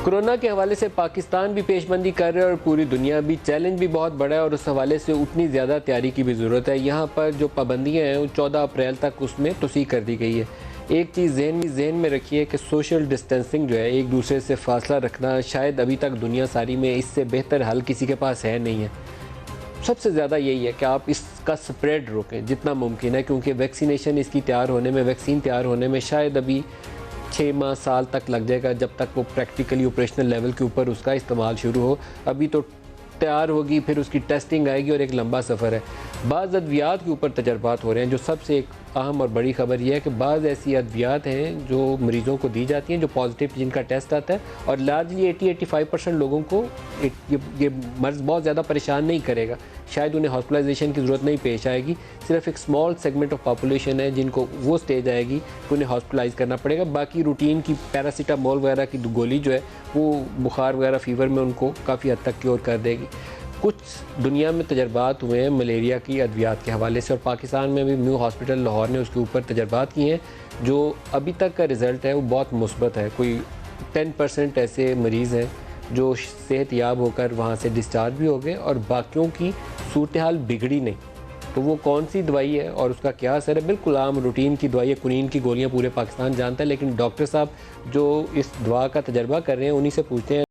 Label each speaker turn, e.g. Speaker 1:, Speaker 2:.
Speaker 1: Corona के हवाले से पाकिस्तान भी पेशबंदी कर रहा है और पूरी दुनिया भी। चैलेंज भी बहुत बड़ा है और उस हवाले से उतनी ज़्यादा तैयारी की भी ज़रूरत है। यहाँ पर जो पाबंदियाँ हैं वो 14 अप्रैल तक उसमें तोसी कर दी गई है। एक चीज़ जहन में रखिए कि सोशल डिस्टेंसिंग जो है, एक दूसरे से फासला रखना, शायद अभी तक दुनिया सारी में इससे बेहतर हल किसी के पास है नहीं है। सबसे ज़्यादा यही है कि आप इसका स्प्रेड रोकें जितना मुमकिन है, क्योंकि वैक्सीनेशन इसकी तैयार होने में, वैक्सीन तैयार होने में शायद अभी 6 माह साल तक लग जाएगा, जब तक वो प्रैक्टिकली ऑपरेशनल लेवल के ऊपर उसका इस्तेमाल शुरू हो। अभी तो तैयार होगी, फिर उसकी टेस्टिंग आएगी और एक लंबा सफ़र है। बाज़ अद्वियात के ऊपर तजर्बात हो रहे हैं। जो सबसे एक अहम और बड़ी खबर यह है कि बाज़ ऐसी अद्वियात हैं जो मरीज़ों को दी जाती हैं, जो पॉजिटिव जिनका टेस्ट आता है, और लार्जली 80-85% लोगों को ये मर्ज़ बहुत ज़्यादा परेशान नहीं करेगा। शायद उन्हें हॉस्पिटलाइजेशन की ज़रूरत नहीं पेश आएगी। सिर्फ एक स्मॉल सेगमेंट ऑफ पॉपुलेशन है जिनको वो स्टेज आएगी कि उन्हें हॉस्पिटलाइज करना पड़ेगा। बाकी रूटीन की पैरासीटामोल वगैरह की गोली जो है वो बुखार वगैरह फ़ीवर में उनको काफ़ी हद तक क्योर कर देगी। कुछ दुनिया में तजर्बात हुए हैं मलेरिया की अद्वियात के हवाले से, और पाकिस्तान में भी न्यू हॉस्पिटल लाहौर ने उसके ऊपर तजर्बात किए हैं। जो अभी तक का रिज़ल्ट है वो बहुत मुस्बत है। कोई 10% ऐसे मरीज़ हैं जो सेहत याब होकर वहाँ से डिस्चार्ज भी हो गए और बाकियों की सूरत हाल बिगड़ी नहीं। तो वो कौन सी दवाई है और उसका क्या असर है? बिल्कुल आम रूटीन की दवाई है, कुनीन की गोलियाँ पूरे पाकिस्तान जानता है, लेकिन डॉक्टर साहब जो इस दवा का तजर्बा कर रहे हैं उन्हीं से पूछते हैं।